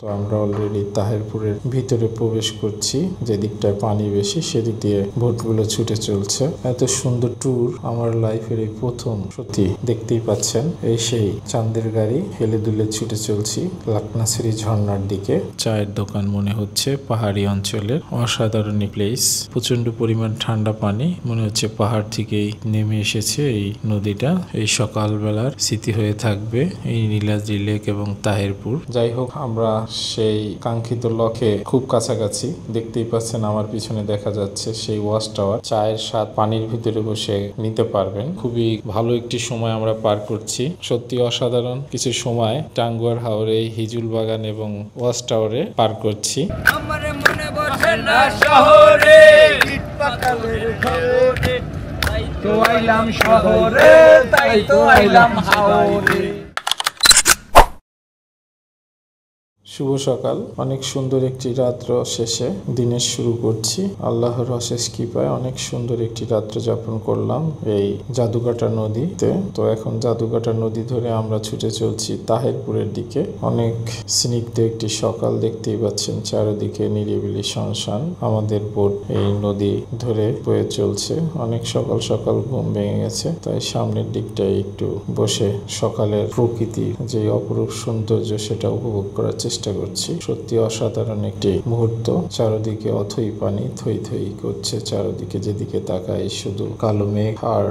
তো আমরা অলরেডি তাহেরপুরের ভিতরে প্রবেশ করছি। যে দিকটায় পানি বেশি সেদিক দিয়ে বোটগুলো ছুটে চলছে। এত সুন্দর ট্যুর আমার লাইফের এই প্রথম। সত্যি দেখতেই পাচ্ছেন, এই সেই চাঁদের গাড়ি হেলে দুলে ছুটে চলছি লাকনাছড়ি ঝর্ণার দিকে। চায়ের দোকান মনে হচ্ছে পাহাড়ি অঞ্চলের। অসাধারণ প্লেস, প্রচন্ড পরিমাণ ঠান্ডা পানি, মনে হচ্ছে পাহাড় থেকেই নেমে এসেছে এই নদীটা। এই সকালবেলার স্মৃতি হয়ে থাকবে এই নীলাদ্রি লেক এবং তাহেরপুর। যাই হোক, আমরা সেই কাঙ্ক্ষিত লক্ষ্যে খুব কাছাকাছি। দেখতেই পাচ্ছেন আমার পিছনে দেখা যাচ্ছে সেই ওয়াচ টাওয়ার। চায়ের স্বাদ পানির ভিতরে বসে নিতে পারবেন। খুবই ভালো একটি সময় আমরা পার করছি। সত্যি অসাধারণ কিছু সময় টাঙ্গুয়ার হাওরে, হিজুল বাগান এবং ওয়াচ টাওয়ারে পার করছি। আমার মনে বসে না শহরে, ইট পাতালের ঘরে, তাই তো আইলাম শহরে, তাই তো আইলাম হাওরে। শুভ সকাল। অনেক সুন্দর একটি রাত্র শেষে দিনের শুরু করছি। আল্লাহর অশেষ কৃপায় অনেক সুন্দর একটি রাত্র যাপন করলাম এই জাদুকাটা নদীতে। তো এখন জাদুকাটা নদী ধরে আমরা ছুটে চলছি তাহেরপুরের দিকে। অনেক স্নিগ্ধ একটি সকাল, দেখতেই পাচ্ছেন চারিদিকে নিরিবিলি শুনশান। আমাদের বোট এই নদী ধরে বয়ে চলছে। অনেক সকাল সকাল ঘুম ভেঙে গেছে, তাই সামনের দিকটায় একটু বসে সকালের প্রকৃতির যে অপরূপ সৌন্দর্য সেটা উপভোগ করার চেষ্টা করছি। সত্যি অসাধারণ একটি মুহূর্ত। চারদিকে অথই পানি থই থই করছে। চারদিকে যেদিকে তাকাই শুধু কালো মেঘ আর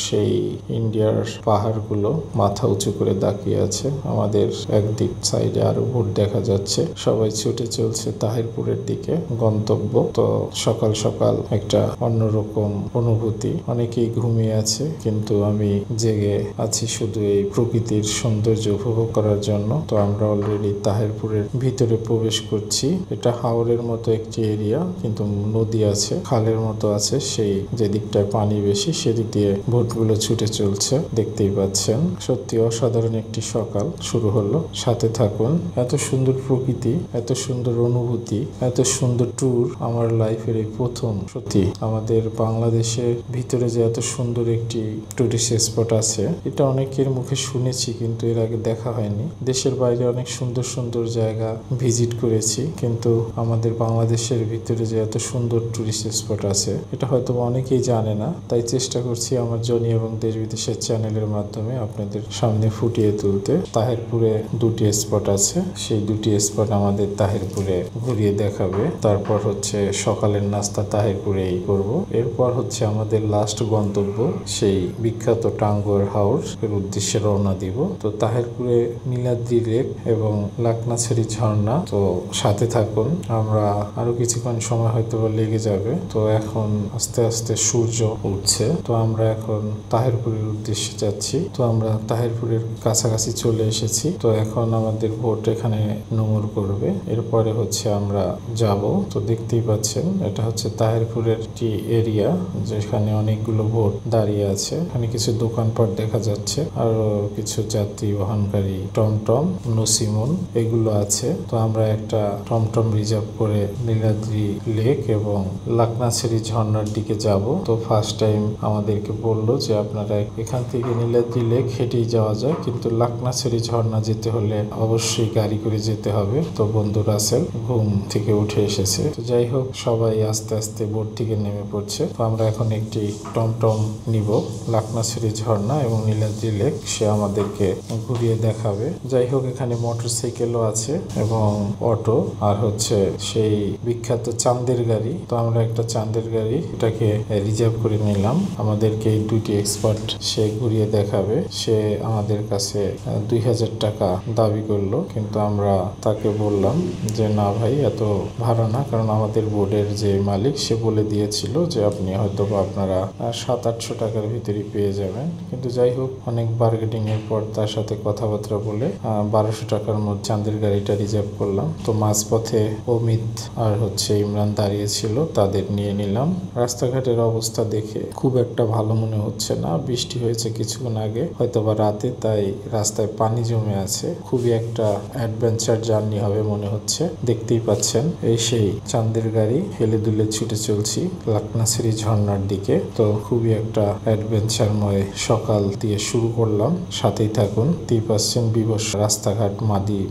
সেই ইন্ডিয়ার পাহাড়গুলো মাথা উঁচু করে তাকিয়ে আছে। আমাদের একদিক সাইডে আরো বোট দেখা যাচ্ছে। সবাই ছুটে চলছে তাহেরপুরের দিকে গন্তব্য। তো সকাল সকাল একটা অন্যরকম অনুভূতি। অনেকেই ঘুমিয়ে আছে, কিন্তু আমি জেগে আছি শুধু এই প্রকৃতির সৌন্দর্য উপভোগ করার জন্য। তো আমরা অলরেডি তাহেরপুরের ভিতরে প্রবেশ করছি। এটা হাওরের মতো একটি এরিয়া, কিন্তু নদী আছে, খালের মতো আছে। সেই যে দিকটায় পানি বেশি সেদিক দিয়ে বোটগুলো ছুটে চলছে, দেখতেই পাচ্ছেন। সত্যি অসাধারণ একটি সকাল শুরু হলো। সাথে থাকুন। এত সুন্দর প্রকৃতি, এত সুন্দর অনুভূতি, এত সুন্দর ট্যুর আমার লাইফের এই প্রথম। সত্যি আমাদের বাংলাদেশের ভিতরে যে এত সুন্দর একটি টুরিস্ট স্পট আছে, এটা অনেকের মুখে শুনেছি, কিন্তু এর আগে দেখা হয়নি। দেশের বাইরে অনেক সুন্দর সুন্দর জায়গা ভিজিট করেছি, কিন্তু আমাদের বাংলাদেশের ভিতরে যে এত সুন্দর টুরিস্ট স্পট আছে এটা হয়তো অনেকেই জানে না। তাই চেষ্টা করছি আমার জনি এবং দেশ বিদেশের চ্যানেলের মাধ্যমে আপনাদের সামনে ফুটিয়ে তুলতে। তাহেরপুরে দুটি স্পট আছে, সেই দুটি স্পট আমাদের তাহেরপুরে ঘুরিয়ে দেখাবে। তারপর হচ্ছে সকালের নাস্তা তাহেরপুরেই করব। এরপর হচ্ছে আমাদের লাস্ট গন্তব্য সেই বিখ্যাত টাঙ্গুয়ার হাওর এর উদ্দেশ্যে রওনা দিব। তো তাহেরপুরে নীলাদ্রি লেক এবং লাকনাছড়ি ঝর্ণা। তো সাথে থাকুন, আমরা আরো কিছুক্ষণ সময় হয়তো লেগে যাবে। তো এখন আস্তে আস্তে সূর্য উঠছে। তো আমরা এখন তাহেরপুরের উদ্দেশ্যে যাচ্ছি। তো আমরা তাহেরপুরের কাছাকাছি চলে এসেছি। তো এখন আমাদের বোট এখানে নোঙর করবে। এরপরে হচ্ছে আমরা যাব। তো দেখতেই পাচ্ছেন এটা হচ্ছে তাহেরপুরের একটি এরিয়া, যেখানে অনেকগুলো বোট দাঁড়িয়ে আছে। এখানে কিছু দোকানপাট দেখা যাচ্ছে, আরো কিছু যাত্রী বহনকারী টমটম, নসিমন এগুলো আছে। তো আমরা একটা টমটম রিজার্ভ করে নীলাদ্রি লেক এবং লাকনাছড়ি ঝর্ণার দিকে যাব। তো ফার্স্ট টাইম আমাদেরকে বললো যে আপনারা এখান থেকে নীলাদ্রি লেক হেঁটেই যাওয়া যায়, কিন্তু লাকনাছড়ি ঝর্ণা যেতে হলে অবশ্যই গাড়ি করে যেতে হবে। তো বন্ধু রাসেল ঘুম থেকে উঠে এসেছে। তো যাই হোক, সবাই আস্তে আস্তে বোট থেকে নেমে পড়ছে। তো আমরা এখন একটি টমটম নিব লাকনাছড়ি ঝর্ণা এবং নীলাদ্রি লেক, সে আমাদেরকে ঘুরিয়ে দেখাবে। যাই হোক, এখানে মোটরসাইকেলও আছে এবং অটো, আর হচ্ছে সেই বিখ্যাত চাঁদের গাড়ি। তো আমরা একটা চাঁদের গাড়ি এটাকে রিজার্ভ করে নিলাম। আমাদেরকে এই দুটি এক্সপার্ট সে ঘুরিয়ে দেখাবে। সে আমাদের কাছে 2000 টাকা দাবি করলো, কিন্তু আমরা তাকে বললাম যে না ভাই, এত ভাড়া না, কারণ আমাদের বোর্ডের যে মালিক সে বলে দিয়েছিল যে আপনি হয়তো আপনারা 700-800 টাকার ভিতরে পেয়ে যাবেন। কিন্তু যাই হোক, অনেক বার্গেনিং এর পর তার সাথে কথাবার্তা বলে 1200 টাকার মধ্যে চাঁদের গাড়িটা রিজার্ভ করলাম। তো মাঝপথে অমিত আর হচ্ছে ইমরান দাঁড়িয়ে ছিল, তাদের নিয়ে নিলাম। রাস্তাঘাটের অবস্থা দেখে খুব একটা ভালো মনে হচ্ছে না। বৃষ্টি হয়েছে কিছুক্ষণ আগে, হয়তো বা রাতে, তাই রাস্তায় পানি জমে আছে। খুবই একটা অ্যাডভেঞ্চার জার্নি হবে মনে হচ্ছে। দেখতেই পাচ্ছেন এই সেই চাঁদের গাড়ি হেলে দুলে ছুটে চলছি লাকনাছড়ি ঝর্ণার দিকে। তো খুবই একটা অ্যাডভেঞ্চারময় সকাল দিয়ে শুরু করলাম। সাথেই থাকুন। দেখতেই পাচ্ছেন বিবশ রাস্তাঘাট,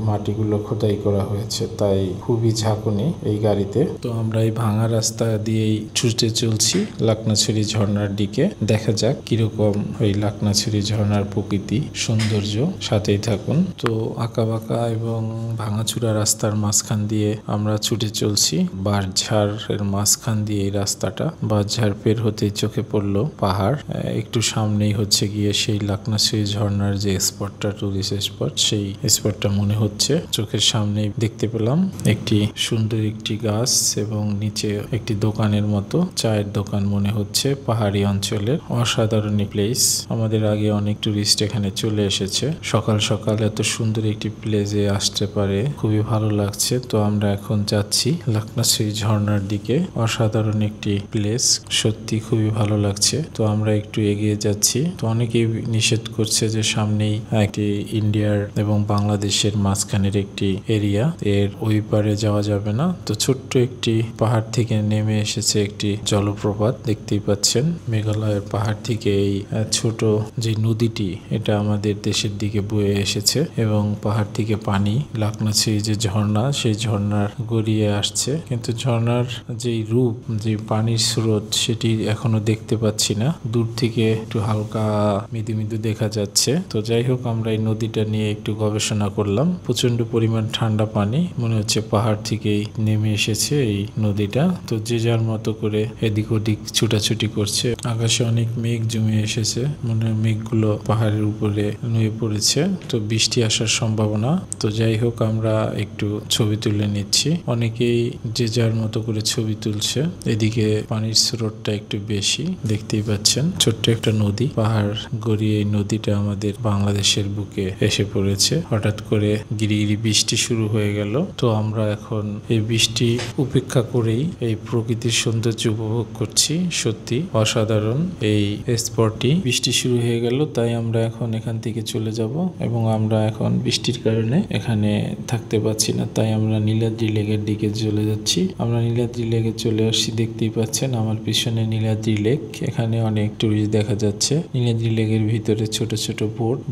মাটিগুলো খোদাই করা হয়েছে, তাই খুবই ঝাঁকুনি এই গাড়িতে। তো আমরা এই ভাঙা রাস্তা দিয়েই ছুটে চলছি লাকনাছড়ি ঝর্ণার দিকে। দেখা যাক কিরকম ওই লাকনাছড়ি ঝর্ণার প্রকৃতি সৌন্দর্য, সাথেই থাকুন। তো আঁকাবাঁকা এবং ভাঙাচুরা রাস্তার মাঝখান দিয়ে আমরা ছুটে চলছি। বাঁশঝাড়ের মাঝখান দিয়ে এই রাস্তাটা, বাঁশঝাড় পের হতেই চোখে পড়লো পাহাড়। একটু সামনেই হচ্ছে গিয়ে সেই লাকনাছড়ি ঝর্ণার যে স্পটটা, টুরিস্ট স্পট, সেই স্পটটা মনে হচ্ছে। চোখের সামনেই দেখতে পেলাম একটি সুন্দর একটি গাছ এবং নিচে একটি দোকানের মতো, চায়ের দোকান মনে হচ্ছে, পাহাড়ি অঞ্চলের অসাধারণ প্লেস। আমাদের আগে অনেক টুরিস্ট এখানে চলে এসেছে। সকাল সকাল এত সুন্দর একটি প্লেসে আসতে পারে খুবই ভালো লাগছে। তো আমরা এখন যাচ্ছি লাকনাছড়ি ঝর্ণার দিকে। অসাধারণ একটি প্লেস, সত্যি খুবই ভালো লাগছে। তো আমরা একটু এগিয়ে যাচ্ছি। তো অনেকেই নিষেধ করছে যে সামনেই একটি ইন্ডিয়ার এবং বাংলাদেশের মাঝখানের একটি এরিয়া, এর ওই পারে যাওয়া যাবে না। তো ছোট্ট একটি পাহাড় থেকে নেমে এসেছে একটি জলপ্রপাত, দেখতেই পাচ্ছেন। মেঘালয়ের পাহাড় থেকে এই ছোট যে নদীটি, এটা আমাদের দেশের দিকে বয়ে এসেছে এবং পাহাড় থেকে পানি, লাকনাছড়ি যে ঝর্ণা, সেই ঝর্ণার গড়িয়ে আসছে। কিন্তু ঝর্ণার যেই রূপ, যে পানির স্রোত, সেটি এখনো দেখতে পাচ্ছি না। দূর থেকে একটু হালকা মৃদু মৃদু দেখা যাচ্ছে। তো যাই হোক, আমরা এই নদীটা নিয়ে একটু গবেষণা করলাম। প্রচন্ড পরিমাণ ঠান্ডা পানি, মনে হচ্ছে পাহাড় থেকেই নেমে এসেছে এই নদীটা। তো যে যার মতো করে এদিক ওদিক ছুটাছুটি করছে। আকাশে অনেক মেঘ জমে এসেছে, মনে মেঘগুলো পাহাড়ের উপরে নুয়ে পড়েছে। তো বৃষ্টি আসার সম্ভাবনা। তো যাই হোক, আমরা একটু ছবি তুলে নিচ্ছি। অনেকেই যে যার মতো করে ছবি তুলছে। এদিকে পানির স্রোতটা একটু বেশি, দেখতেই পাচ্ছেন। ছোট্ট একটা নদী, পাহাড় গড়িয়ে এই নদীটা আমাদের বাংলাদেশের বুকে এসে পড়েছে। হঠাৎ করে গিরিগিরি বৃষ্টি শুরু হয়ে গেল। তো আমরা এখন এই বৃষ্টি উপেক্ষা করেই এই প্রকৃতির সৌন্দর্য উপভোগ করছি। সত্যি অসাধারণ এই স্পটটি। বৃষ্টি শুরু হয়ে গেল, তাই আমরা এখন এখান থেকে চলে যাব এবং আমরা এখন বৃষ্টির কারণে এখানে থাকতে পারছি না, তাই আমরা নীলাদ্রি লেকের দিকে চলে যাচ্ছি। আমরা নীলাদ্রি লেকে চলে আসছি, দেখতেই পাচ্ছেন আমার পিছনে নীলাদ্রি লেক। এখানে অনেক টুরিস্ট দেখা যাচ্ছে। নীলাদ্রি লেকের ভিতরে ছোট ছোট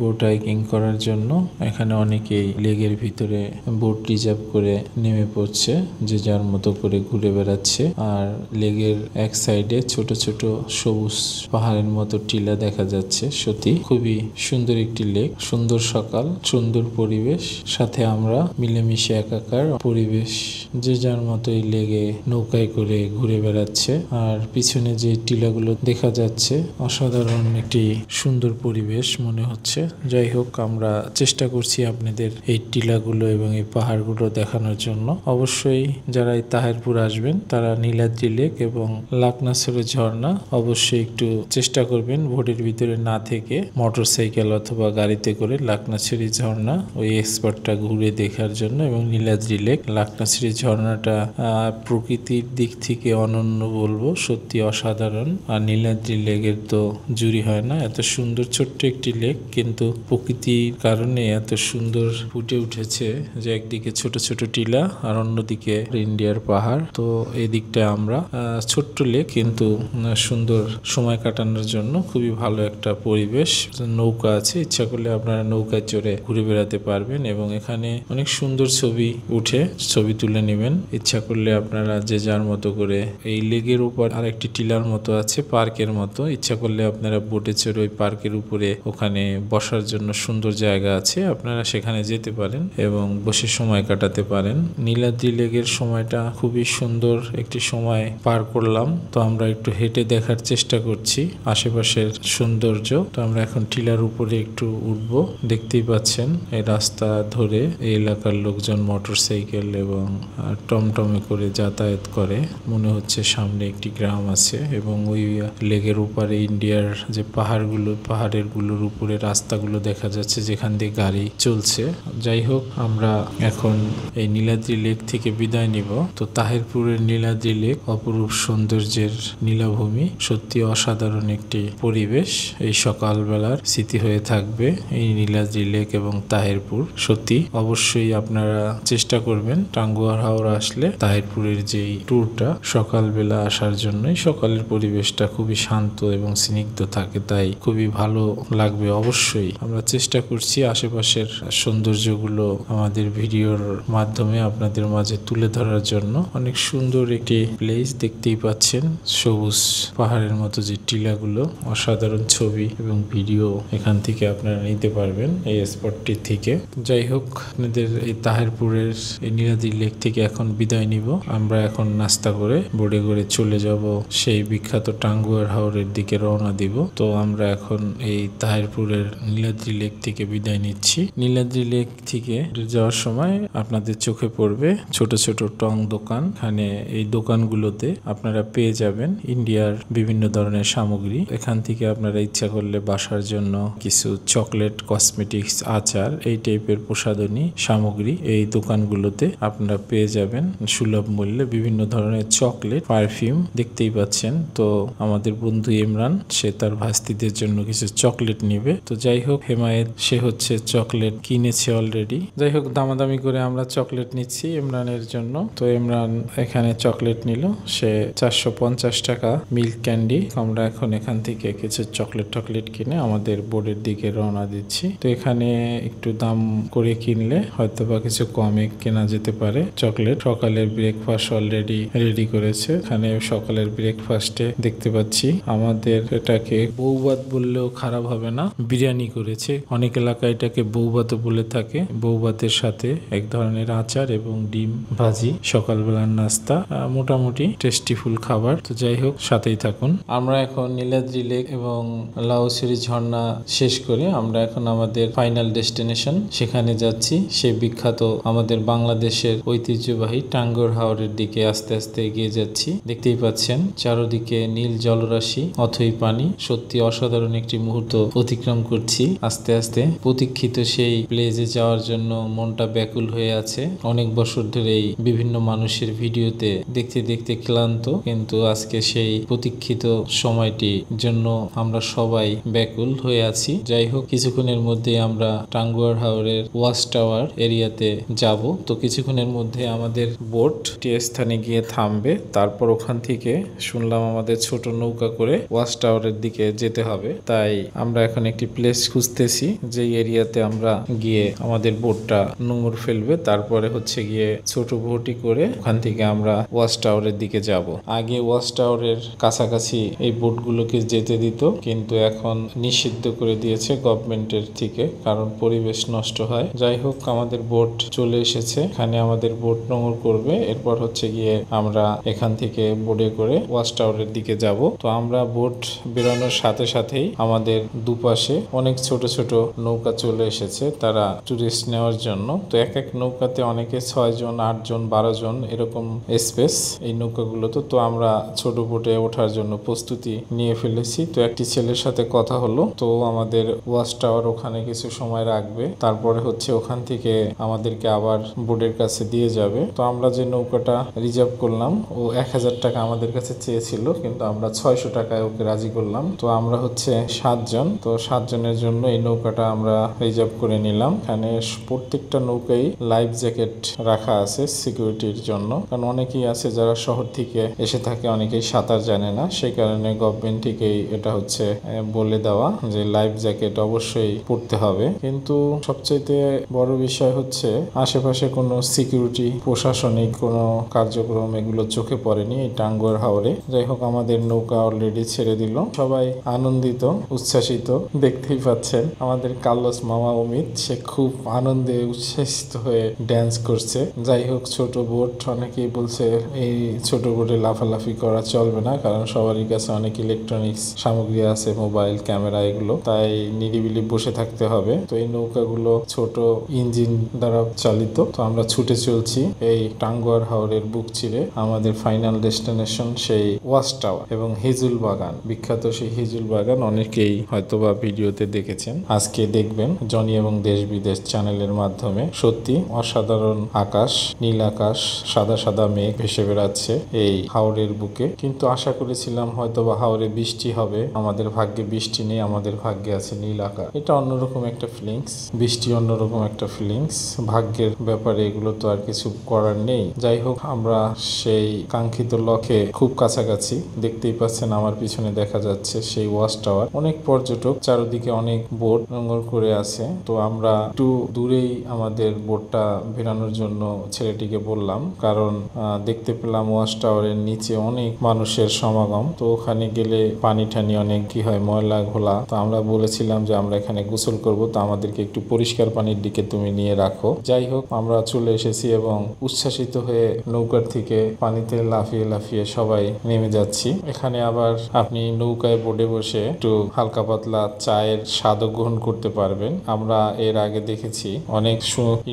বোট হাইকিং করার জন্য এখানে অনেকেই লেকের ভিতরে বোট রিজার্ভ করে নেমে পড়ছে, যে যার মতো করে ঘুরে বেড়াচ্ছে। আর লেকের এক সাইডে ছোট ছোট সবুজ পাহাড়ের মতো টিলা দেখা যাচ্ছে। সত্যি খুবই সুন্দর একটি লেক, সুন্দর সকাল, সুন্দর পরিবেশ, সাথে আমরা মিলেমিশে একাকার পরিবেশ। যে যার মতো এই লেগে নৌকায় করে ঘুরে বেড়াচ্ছে। আর পিছনে যে টিলাগুলো দেখা যাচ্ছে, অসাধারণ একটি সুন্দর পরিবেশ মনে হচ্ছে। যাই হোক, আমরা চেষ্টা করছি আপনাদের এই টিলাগুলো এবং এই পাহাড়গুলো দেখানোর জন্য। অবশ্যই যারা এই তাহেরপুর আসবেন, তারা নীলাদ্রি লেক এবং লাকনাছড়ি ঝর্ণা অবশ্যই একটু চেষ্টা করবেন ভোটের ভিতরে না থেকে মোটরসাইকেল অথবা গাড়িতে করে লাকনাছড়ি ঝর্ণা ওই স্পটটা ঘুরে দেখার জন্য। এবং নীলাদ্রি লেক, লাকনাছড়ি ঝর্ণাটা প্রকৃতির দিক থেকে অনন্য বলবো, সত্যি অসাধারণ। আর নীলাদ্রি লেকের তো জুড়ি হয় না, এত সুন্দর ছোট্ট একটি লেক, কিন্তু প্রকৃতির কারণে এত সুন্দর ফুটে উঠেছে যে একদিকে ছোট ছোট টিলা আর অন্যদিকে ইন্ডিয়ার পাহাড়। তো এই দিকটা আমরা ছোট্ট লেক, কিন্তু সুন্দর সময় কাটানোর জন্য খুবই ভালো একটা পরিবেশ। নৌকা আছে, ইচ্ছা করলে আপনারা নৌকায় চড়ে ঘুরে বেড়াতে পারবেন এবং এখানে অনেক সুন্দর ছবি উঠে, ছবি তুলে নেবেন। ইচ্ছা করলে আপনারা যে যার মতো করে, এই লেকের উপর আরেকটি টিলার মতো আছে, পার্কের মতো, ইচ্ছা করলে আপনারা বোটে চড়ে ওই পার্কের উপরে, ওখানে বসার জন্য সুন্দর জায়গা আছে, আপনারা সেখানে যেতে পারেন এবং বসে সময় কাটাতে পারেন। নীলাদ্রি লেকের সময়টা খুবই সুন্দর একটি সময় পার করলাম। তো আমরা একটু হেঁটে দেখার চেষ্টা করছি আশেপাশের সৌন্দর্য। তো আমরা এখন টিলার উপরে একটু উঠবো। দেখতেই পাচ্ছেন এই রাস্তা ধরে এই এলাকার লোকজন মোটরসাইকেল এবং টমটমে করে যাতায়াত করে। মনে হচ্ছে সামনে একটি গ্রাম আছে এবং ওই লেকের উপরে ইন্ডিয়ার যে পাহাড়ের গুলোর উপরে রাস্তাগুলো দেখা যাচ্ছে, যেখান দিয়ে গাড়ি চলছে। যাই হোক, আমরা এখন এই নীলাদ্রি লেক থেকে বিদায় নিব। তো তাহেরপুরের নীলাদ্রি লেক অপরূপ সৌন্দর্যের নীলাভূমি, সত্যি অসাধারণ একটি পরিবেশ। এই সকালবেলার স্মৃতি হয়ে থাকবে এই নীলাদ্রি লেক এবং তাহেরপুর। সত্যি অবশ্যই আপনারা চেষ্টা করবেন টাঙ্গুয়ার হাওড়া আসলে তাহেরপুরের যেই ট্যুরটা, সকালবেলা আসার জন্যই। সকালের পরিবেশটা খুবই শান্ত এবং স্নিগ্ধ থাকে, তাই খুবই ভালো লাগবে। অবশ্যই আমরা চেষ্টা করছি আশেপাশের সৌন্দর্যগুলো আমাদের ভিডিওর মাধ্যমে আপনাদের মাঝে তুলে ধরার জন্য। অনেক সুন্দর একটি প্লেস দেখতেই পাচ্ছেন, সবুজ পাহাড়ের মতো যে টিলাগুলো, অসাধারণ ছবি এবং ভিডিও এখান থেকে আপনারা নিতে পারবেন এই স্পটটি থেকে। যাই হোক, আপনাদের এই তাহিরপুরের এই নীলাদ্রি লেক থেকে এখন বিদায় নিব। আমরা এখন নাস্তা করে বোটে করে চলে যাব সেই বিখ্যাত টাঙ্গুয়ার হাওরের দিকে রওনা দিব। তো আমরা এখন এই তাহিরপুরের নীলাদ্রি লেক থেকে বিদায় নিচ্ছি। নীলাদ্রি লেক থেকে যাওয়ার সময় আপনাদের চোখে পড়বে ছোট ছোট টং দোকান। এখানে এই দোকানগুলোতে আপনারা পেয়ে যাবেন ইন্ডিয়ার বিভিন্ন ধরনের সামগ্রী। এখান থেকে আপনারা ইচ্ছা করলে বাসার জন্য কিছু চকলেট, কসমেটিক্স, আচার, এই টাইপের প্রসাধনী সামগ্রী এই দোকানগুলোতে আপনারা পেয়ে যাবেন সুলভ মূল্যে। বিভিন্ন ধরনের চকলেট, পারফিউম দেখতেই পাচ্ছেন। তো আমাদের বন্ধু ইমরান সে তার ভাস্তিদের জন্য কিছু চকলেট নিবে। তো যাই হোক, হেমায়েত সে হচ্ছে চকলেট কিনেছে অলরেডি। যাই হোক, দামাদামি করে আমরা চকলেট নিচ্ছি ইমরানের জন্য। তো ইমরান এখানে চকলেট নিল, সে 450 টাকা মিল্ক ক্যান্ডি। আমরা এখন এখান থেকে কিছু চকলেট কিনে আমাদের বোর্ডের দিকে রওনা দিচ্ছি। তো এখানে একটু দাম করে কিনলে হয়তো বা কিছু কমে কেনা যেতে পারে চকলেট। সকালের ব্রেকফাস্ট অলরেডি রেডি করেছে। এখানে সকালের ব্রেকফাস্টে দেখতে পাচ্ছি আমাদের এটাকে বৌভাত বললেও খারাপ হবে না, বিরিয়ানি করেছে। অনেক এলাকায় এটাকে বৌভাতও বলে থাকে। বৌভাতের সাথে এক ধরনের আচার এবং ডিম ভাজি সকালবেলার নাস্তা। মোটামুটি টেস্টিফুল খাবার। তো যাই হোক, সাথেই থাকুন। আমরা এখন নীলাদ্রি লেক এবং লাউসেরি ঝর্ণা শেষ করে আমরা এখন আমাদের ফাইনাল ডেস্টিনেশন সেখানে যাচ্ছি। সে বিখ্যাত আমাদের বাংলাদেশের ঐতিহ্যবাহী টাঙ্গুয়ার হাওরের দিকে আস্তে আস্তে এগিয়ে যাচ্ছি। দেখতেই পাচ্ছেন চারদিকে নীল জলরাশি, অথই পানি। সত্যি অসাধারণ একটি মুহূর্ত অতিক্রম করছি আস্তে আস্তে। প্রতীক্ষিত সেই প্লেসে যাওয়ার জন্য মনটা ব্যাকুল হয়ে আছে। অনেক বছর ধরেই বিভিন্ন মানুষের ভিডিওতে দেখতে দেখতে ক্লান্ত, কিন্তু আজকে সেই প্রতীক্ষিত সময়টির জন্য আমরা সবাই ব্যাকুল হয়ে আছি। যাই হোক, কিছুক্ষণের মধ্যে আমরা টাঙ্গুয়ার হাওরের ওয়াচ টাওয়ার এরিয়াতে যাব। তো কিছুক্ষণের মধ্যে আমাদের বোটটি স্থানে গিয়ে থামবে। তারপর ওখান থেকে শুনলাম আমাদের ছোট নৌকা করে ওয়াচ টাওয়ারের দিকে যেতে হবে। তাই আমরা এখন একটি প্লেস খুঁজতেছি যে এরিয়াতে আমরা গিয়ে আমাদের বোটটা নোঙর ফেলবে। তারপরে হচ্ছে গিয়ে ছোট বোটই করে ওখান থেকে আমরা ওয়াচ টাওয়ারের দিকে যাব। আগে ওয়াচ টাওয়ারের কাছাকাছি এই বোটগুলোকে যেতে দিত, কিন্তু এখন নিষিদ্ধ করে দিয়েছে গভর্নমেন্টের থেকে, কারণ পরিবেশ নষ্ট হয়। যাই হোক, আমাদের বোট চলে এসেছে। এখানে আমাদের বোট নোঙর করবে। এরপর হচ্ছে গিয়ে আমরা এখান থেকে বোটে করে ওয়াচ টাওয়ারের দিকে যাব। তো আমরা বোট বেরোনোর সাথে সাথেই আমাদের দুপাশে অনেক ছোট ছোট নৌকা চলে এসেছে তারা টুরিস্ট নেওয়ার জন্য। তো এক এক নৌকাতে অনেকে 6 জন, 8 জন, 12 জন এরকম স্পেস এই নৌকাগুলোতে। তো আমরা ছোট বোটে ওঠার জন্য প্রস্তুতি নিয়ে ফেলেছি। তো একটি ছেলের সাথে কথা হলো, তো আমাদের ওয়াচ টাওয়ার ওখানে কিছু সময় রাখবে, তারপরে হচ্ছে ওখান থেকে আমাদেরকে আবার বোর্ডের কাছে দিয়ে যাবে। তো আমরা যে নৌকাটা রিজার্ভ করলাম, ও 1000 টাকা আমাদের কাছে চেয়েছিল, কিন্তু আমরা 600 টাকায় ওকে রাজি করলাম। তো আমরা হচ্ছে 7 জন। তো 7 জনের জন্য এই নৌকাটা আমরা রিজার্ভ করে নিলাম। এখানে প্রত্যেকটা নৌকায় লাইফ জ্যাকেট রাখা আছে সিকিউরিটির জন্য, কারণ অনেকেই আছে যারা শহর থেকে এসে থাকে, অনেকেই সাঁতার জানে না। সেই কারণে গভর্নমেন্ট থেকেই এটা হচ্ছে বলে দেওয়া যে লাইফ জ্যাকেট অবশ্যই পড়তে হবে। কিন্তু সবচাইতে বড় বিষয় হচ্ছে আশেপাশে কোনো সিকিউরিটি, প্রশাসনিক কোনো কার্যক্রম এগুলো চোখে পড়েনি এই টাঙ্গুয়ার হাওরে। যাই হোক, আমাদের নৌকা অলরেডি ছেড়ে দিল। সবাই আনন্দিত, উচ্ছ্বাসিত। দেখতেই পাচ্ছেন আমাদের কার্লোস মামা অমিত, সে খুব আনন্দে উচ্ছ্বাসিত হয়ে ড্যান্স করছে। যাই হোক, ছোট বোট, অনেকেই বলছে এই ছোট বোটে লাফালাফি করা চলবে না, কারণ সবারই কাছে অনেক ইলেকট্রনিক্স সামগ্রী আছে, মোবাইল, ক্যামেরা এগুলো, তাই নিরিবিলি বসে থাকতে হবে। তো এই নৌকাগুলো ছোট ইঞ্জিন দ্বারা চালিত। তো আমরা ছুটে চলছি এই টাঙ্গুয়ার হাওরের বুক চিরে আমাদের ফাইনাল ডেস্টিনেশন সেই ওয়াচ টাওয়ার এবং হিজুল বাগান। বিখ্যাত সেই হিজুল বাগান অনেকেই হয়তোবা ভিডিওতে দেখেছেন, আজকে দেখবেন জনি এবং দেশ বিদেশ চ্যানেলের মাধ্যমে। সত্যি অসাধারণ আকাশ, নীল আকাশ, সাদা সাদা মেঘ ভেসে বেড়াচ্ছে এই হাওরের বুকে। কিন্তু আশা করেছিলাম হয়তোবা হাওরে বৃষ্টি হবে, আমাদের ভাগ্যে বৃষ্টি নেই, আমাদের ভাগ্যে আছে নীল আকাশ। এটা অন্যরকম একটা ফিলিংস, বৃষ্টি অন্যরকম একটা ফিলিংস। ভাগ্যের ব্যাপারে এগুলো তো আর কিছু করার নেই। যাই হোক, আমরা সেই কাঙ্ক্ষিত লক্ষ্যে খুব কাছাকাছি। দেখতেই পাচ্ছেন আমার পিছনে দেখা যাচ্ছে সেই ওয়াচ টাওয়ার। অনেক পর্যটক, চারিদিকে অনেক বোট নোঙর করে আছে। তো আমরা একটু দূরেই আমাদের বোটটা ভেড়ানোর জন্য ছেলেটিকে বললাম, কারণ দেখতে পেলাম ওয়াচ টাওয়ারের নিচে অনেক মানুষের সমাগম। তো ওখানে গেলে পানি ঠানি অনেক কি হয়, ময়লা ঘোলা। তো আমরা বলেছিলাম যে আমরা এখানে গোসল করব, তো আমাদেরকে একটু পরিষ্কার পানির দিকে তুমি নিয়ে রাখো। যাই হোক, আমরা চলে এসেছি এবং উচ্ছ্বাসিত হয়ে নৌকার থেকে পানিতে লাফিয়ে লাফিয়ে সবাই নেমে যাচ্ছি। এখানে আবার আপনি নৌকায় বোটে বসে একটু হালকা পাতলা চায়ের স্বাদও গ্রহণ করতে পারবেন। আমরা এর আগে দেখেছি অনেক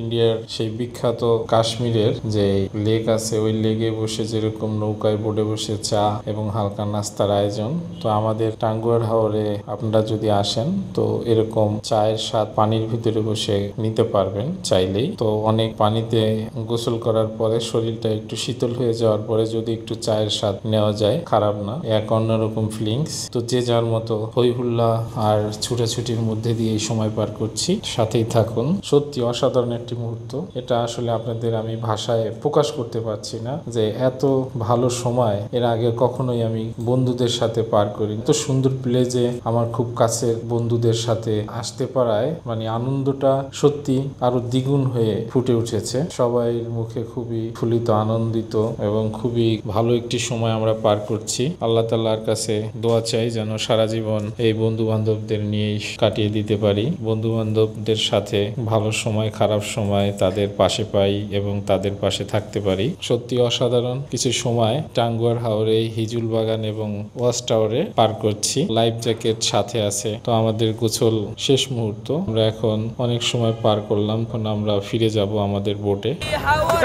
ইন্ডিয়ার সেই বিখ্যাত কাশ্মীরের যে লেক আছে, ওই লেগে বসে যেরকম নৌকায় বোটে বসে চা এবং হালকা নাস্তার আয়োজন। তো আমাদের টাঙ্গুয়ার হাওরে আপনারা যদি আসেন তো এরকম চায়ের স্বাদ পানির ভিতরে বসে নিতে পারবেন চাইলেই। তো অনেক পানিতে গোসল করার পরে শরীরটা একটু শীতল হয়ে যাওয়ার পরে যদি একটু চায়ের স্বাদ নেওয়া যায়, খারাপ না, এক অন্যরকম ফিলিংস। তো যে যার মতো হই হুল্লা আর ছুটাছুটির মধ্যে দিয়ে এই সময় পার করছি, সাথেই থাকুন। সত্যি অসাধারণ একটি মুহূর্ত। এটা আসলে আপনাদের আমি ভাষায় প্রকাশ করতে পারছি না যে এত ভালো সময় এর আগে কখনোই আমি বন্ধুদের সাথে পার করি। তো সুন্দর প্লেজে আমার খুব কাছের বন্ধুদের সাথে আসতে পারায় মানে আনন্দটা সত্যি আরো দ্বিগুণ হয়ে ফুটে উঠেছে। সবাই মুখে খুবই ফুলিত, আনন্দিত এবং খুবই ভালো একটি সময় আমরা পার করছি। আল্লাহ তাআলার কাছে দোয়া চাই যেন সারা জীবন এই বন্ধু বান্ধবদের নিয়েই কাটিয়ে দিতে পারি। বন্ধু বান্ধবদের সাথে ভালো সময় খারাপ সময় তাদের পাশে পাই এবং তাদের পাশে থাকতে পারি। সত্যি অসাধারণ কিছু সময় টাঙ্গুয়ার হাওরে, হিজুল বাগান এবং ওয়াচ টাওয়ারে পার করছি। লাইফ জ্যাকেট সাথে আছে। তো আমাদের গোসল শেষ মুহূর্ত, আমরা এখন অনেক সময় পার করলাম। এখন আমরা ফিরে যাব আমাদের বোটে।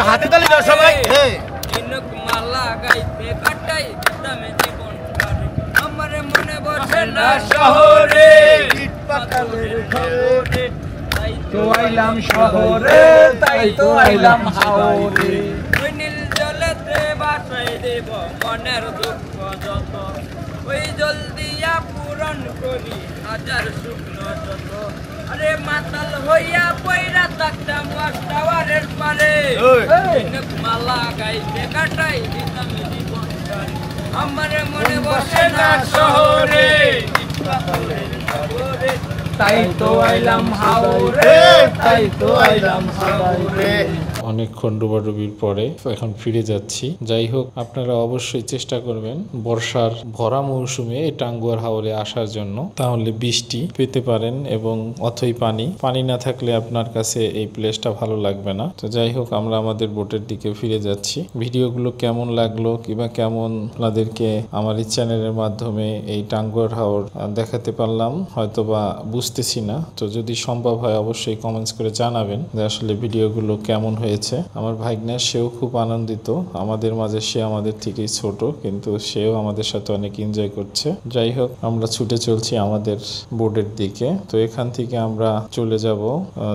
হাতে তালি দাও সবাই। আমারে মনে বসে না শহরে, ইট পাতালের ঘরে, তাই তো আইলাম শহরে, তাই তো আইলাম হাওরে। ওই নীল জলেতে বাসাই দেব মনের দুঃখ যত, ওই জল দিয়া পূরণ করি হাজার শুকনো যত। আরে মাতাল হইয়া পয়রা থাকতাম ওয়াচ টাওয়ারের পারে, মালা গাইতে কাটাই দিতাম জীবন। আমারে মনে বসে না শহরে, তাই তো আইলাম হাওরে, তাই তো আইলাম হাওরে। অনেকক্ষণ ডুবাডুবির পরে এখন ফিরে যাচ্ছি। যাই হোক, আপনারা অবশ্যই চেষ্টা করবেন বর্ষার ভরা মৌসুমে এই টাঙ্গুয়ার হাওরে আসার জন্য, তাহলে বৃষ্টি পেতে পারেন এবং অথই পানি না থাকলে আপনার কাছে এই প্লেসটা ভালো লাগবে না। তো যাই হোক, আমরা আমাদের বোটের দিকে ফিরে যাচ্ছি। ভিডিওগুলো কেমন লাগলো কিংবা কেমন আপনাদেরকে আমার এই চ্যানেলের মাধ্যমে এই টাঙ্গুয়ার হাওর দেখাতে পারলাম হয়তোবা বুঝতেছি না। তো যদি সম্ভব হয় অবশ্যই কমেন্টস করে জানাবেন যে আসলে ভিডিওগুলো কেমন হয়েছে। আমার ভাইগনা সেও খুব আনন্দিত আমাদের মাঝে, সে আমাদের থেকেই ছোট কিন্তু সেও আমাদের সাথে অনেক এনজয় করছে। যাই হোক, আমরা ছুটে চলছি আমাদের বোর্ডের দিকে। তো এখান থেকে আমরা চলে যাব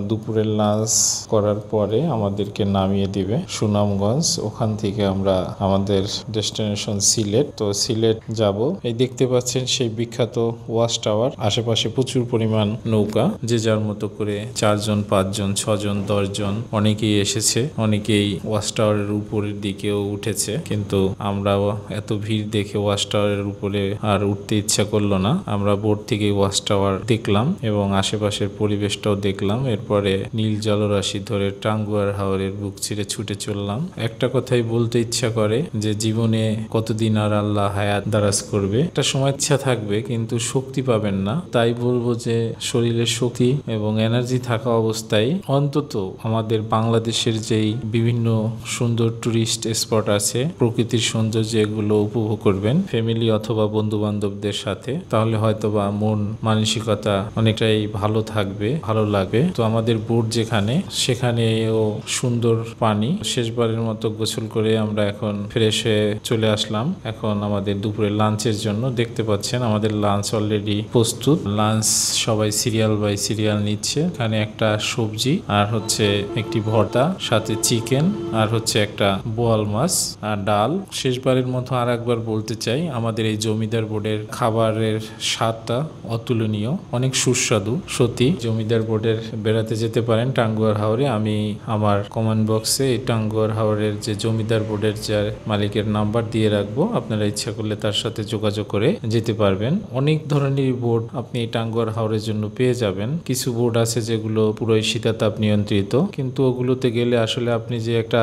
দুপুরের লাঞ্চ করার পরে আমাদেরকে নামিয়ে দিবে সুনামগঞ্জ। ওখান থেকে আমরা আমাদের ডেস্টিনেশন সিলেট। তো সিলেট যাব। এই দেখতে পাচ্ছেন সেই বিখ্যাত ওয়াচ টাওয়ার, আশেপাশে প্রচুর পরিমাণ নৌকা, যে যার মতো করে 4 জন 5 জন 6 জন 10 জন অনেকেই এসেছে। অনেকেই ওয়াচ টাওয়ারের উপরের দিকেও উঠেছে, কিন্তু আমরাও এত ভিড় দেখে ওয়াচ টাওয়ারের উপরে আর উঠতে ইচ্ছা করলো না। আমরা বোট থেকে ওয়াচ টাওয়ার দেখলাম এবং আশেপাশের পরিবেশটাও দেখলাম। এরপরে নীল জলরাশি ধরে টাঙ্গুয়ার হাওরের বুক চিরে ছুটে চললাম। একটা কথাই বলতে ইচ্ছা করে যে জীবনে কতদিন আর আল্লাহ হায়াত দারাজ করবে। একটা সময় ইচ্ছা থাকবে কিন্তু শক্তি পাবেন না। তাই বলবো যে শরীরের শক্তি এবং এনার্জি থাকা অবস্থায় অন্তত আমাদের বাংলাদেশের যেই বিভিন্ন সুন্দর টুরিস্ট স্পট আছে, প্রকৃতির সৌন্দর্য, এগুলো উপভোগ করবেন ফ্যামিলি অথবা বন্ধু বান্ধবদের সাথে, তাহলে হয়তোবা মন মানসিকতা অনেকটাই ভালো থাকবে, ভালো লাগবে। তো আমাদের বোট যেখানে, সেখানেও সুন্দর পানি। শেষবারের মতো গোসল করে আমরা এখন ফ্রেশ হয়ে চলে আসলাম এখন আমাদের দুপুরের লাঞ্চের জন্য। দেখতে পাচ্ছেন আমাদের লাঞ্চ অলরেডি প্রস্তুত। লাঞ্চ সবাই সিরিয়াল বাই সিরিয়াল নিচ্ছে। এখানে একটা সবজি আর হচ্ছে একটি ভর্তা, সাথে চিকেন আর হচ্ছে একটা বোয়াল মাছ আর ডাল। শেষবারের মতো আর একবার বলতে চাই, আমাদের এই জমিদার বোর্ডের খাবারের স্বাদটা অতুলনীয়, অনেক সুস্বাদু। সত্যি জমিদার বোর্ডের বেড়াতে যেতে পারেন টাঙ্গুয়ার হাওরে। আমি আমার কমেন্ট বক্সে এই টাঙ্গুয়ার হাওরের যে জমিদার বোর্ডের যে মালিকের নাম্বার দিয়ে রাখবো, আপনারা ইচ্ছা করলে তার সাথে যোগাযোগ করে যেতে পারবেন। অনেক ধরনের বোর্ড আপনি এই টাঙ্গুয়ার হাওরের জন্য পেয়ে যাবেন। কিছু বোর্ড আছে যেগুলো পুরোই শীতাতাপ নিয়ন্ত্রিত, কিন্তু ওগুলোতে গেলে আসলে আপনি যে একটা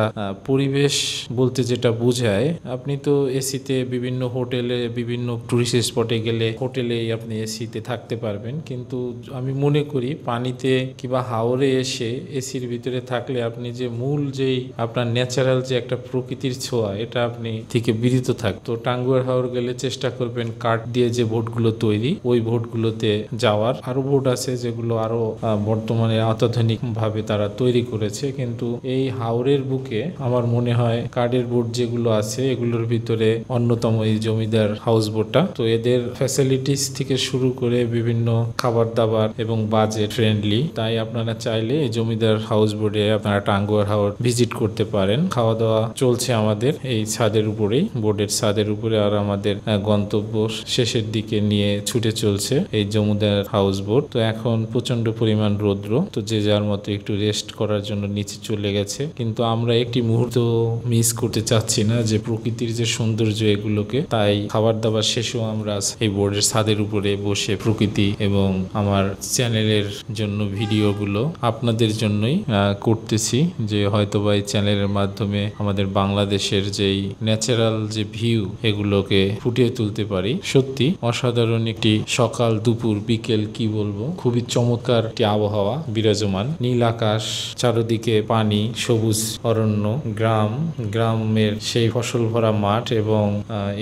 পরিবেশ বলতে যেটা বোঝায়, আপনি তো এসিতে বিভিন্ন হোটেলে বিভিন্ন টুরিস্ট স্পটে গেলে হোটেলেই আপনি এসিতে থাকতে পারবেন, কিন্তু আমি মনে করি পানিতে কিংবা হাওরে এসে এসির ভিতরে থাকলে আপনি যে মূল যেই আপনার ন্যাচারাল যে একটা প্রকৃতির ছোঁয়া, এটা আপনি থেকে বিরত থাকতো। টাঙ্গুয়ার হাওর গেলে চেষ্টা করবেন কাঠ দিয়ে যে বোটগুলো তৈরি ওই বোটগুলোতে যাওয়ার। আরো বোট আছে যেগুলো আরো বর্তমানে অত্যাধুনিক ভাবে তারা তৈরি করেছে, কিন্তু এই হাওরের বুকে আমার মনে হয় কাঠের বোট যেগুলো আছে এগুলোর ভিতরে অন্যতম এই জমিদার হাউস বোটটা। তো এদের ফ্যাসিলিটিস থেকে শুরু করে বিভিন্ন খাবার দাবার এবং বাজেট ফ্রেন্ডলি, তাই আপনারা চাইলে এই জমিদার হাউস বোটে আপনারা টাঙ্গুয়ার হাওর ভিজিট করতে পারেন। খাওয়া দাওয়া চলছে আমাদের এই ছাদের উপরেই, বোর্ডের ছাদের উপরে, আর আমাদের গন্তব্য শেষের দিকে নিয়ে ছুটে চলছে এই জমিদার হাউস বোট। তো এখন প্রচন্ড পরিমাণ রৌদ্র, তো যে যার মতো একটু রেস্ট করার জন্য নিচে চলে গেছে, কিন্তু আমরা একটি মুহূর্ত মিস করতে চাচ্ছি না যে প্রকৃতির যে সৌন্দর্য এগুলোকে। তাই খাবার দাবার শেষেও আমরা এই বোর্ডের ছাদের উপরে বসে প্রকৃতি এবং আমার চ্যানেলের জন্য ভিডিওগুলো আপনাদের জন্যই করতেছি, যে হয়তোবা এই চ্যানেলের মাধ্যমে আমাদের বাংলাদেশের যেই ন্যাচারাল যে ভিউ এগুলোকে ফুটিয়ে তুলতে পারি। সত্যি অসাধারণ একটি সকাল দুপুর বিকেল, কি বলবো, খুবই চমৎকার একটি আবহাওয়া বিরাজমান। নীল আকাশ, চারদিকে পানি, সবুজ অরণ্য, গ্রামের সেই ফসল ভরা মাঠ, এবং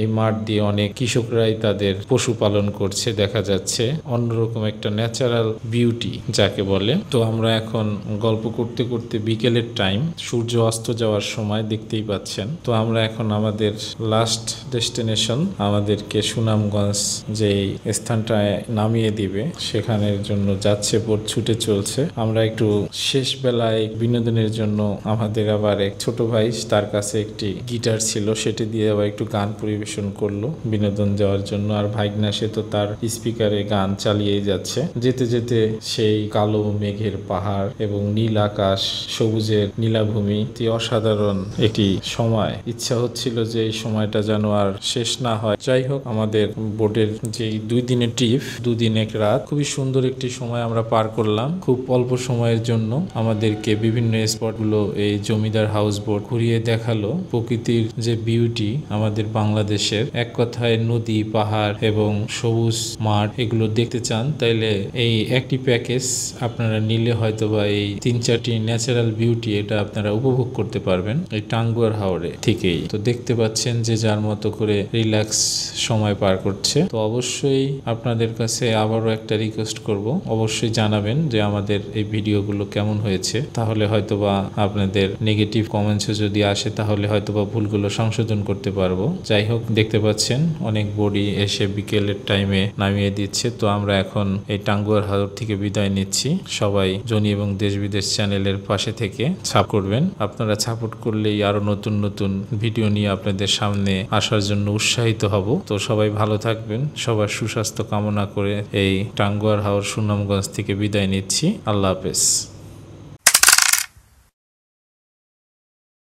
এই মাঠ দিয়ে অনেক কৃষকরাই তাদের পশুপালন করছে দেখা যাচ্ছে। অন্যরকম একটা ন্যাচারাল বিউটি যাকে বলে। তো আমরা এখন গল্প করতে করতে বিকেলের টাইম, সূর্য অস্ত যাওয়ার সময় দেখতেই পাচ্ছেন। তো আমরা এখন আমাদের লাস্ট ডেস্টিনেশন, আমাদেরকে সুনামগঞ্জ যে স্থানটায় নামিয়ে দিবে সেখানের জন্য যাচ্ছে, বোট ছুটে চলছে। আমরা একটু শেষ বেলায় বিনোদনের জন্য আমাদের আবার এক ছোট ভাই, তার কাছে একটি গিটার ছিল, সেটি দিয়ে আবার একটু গান পরিবেশন করলো বিনোদন দেওয়ার জন্য। আর ভাইগনা সে তো তার স্পিকারে গান চালিয়েই যাচ্ছে। যেতে যেতে সেই কালো মেঘের পাহাড় এবং নীল আকাশ, সবুজের নীলাভূমি, অসাধারণ একটি সময়। ইচ্ছা হচ্ছিল যে এই সময়টা যেন আর শেষ না হয়। যাই হোক, আমাদের বোটের যে 2 দিনের ট্রিপ, 2 দিন 1 রাত, খুবই সুন্দর একটি সময় আমরা পার করলাম। খুব অল্প সময়ের জন্য আমাদেরকে বিভিন্ন স্পটগুলো এই জমিদার হাউস বোট ঘুরিয়ে দেখালো। প্রকৃতির যে বিউটি আমাদের বাংলাদেশের, এক কথায় নদী, পাহাড় এবং সবুজ মাঠ, এগুলো দেখতে চান তাইলে এই একটি প্যাকেজ আপনারা নিলে হয়তোবা এই 3-4টি ন্যাচারাল বিউটি এটা আপনারা উপভোগ করতে পারবেন এই টাঙ্গুয়ার হাওরে থেকেই। তো দেখতে পাচ্ছেন যে যার মতো করে রিল্যাক্স সময় পার করছে। তো অবশ্যই আপনাদের কাছে আবারও একটা রিকোয়েস্ট করব, অবশ্যই জানাবেন যে আমাদের এই ভিডিওগুলো কেমন হয়েছে। তাহলে হয়তোবা আপনাদের নেগেটিভ কমেন্টসও যদি আসে তাহলে হয়তোবা ভুলগুলো সংশোধন করতে পারবো। যাই হোক, দেখতে পাচ্ছেন অনেক বডি এসে বিকেলের টাইমে নামিয়ে দিচ্ছে। তো আমরা এখন এই টাঙ্গুয়ার হাওর থেকে বিদায় নিচ্ছি। সবাই জনি এবং দেশ বিদেশ চ্যানেলের পাশে থেকে সাপোর্ট করবেন। আপনারা সাপোর্ট করলেই আরো নতুন নতুন ভিডিও নিয়ে আপনাদের সামনে আসার জন্য উৎসাহিত হব। তো সবাই ভালো থাকবেন, সবার সুস্বাস্থ্য কামনা করে এই টাঙ্গুয়ার হাওর সুনামগঞ্জ থেকে বিদায় নিচ্ছি। আল্লাহ হাফেজ।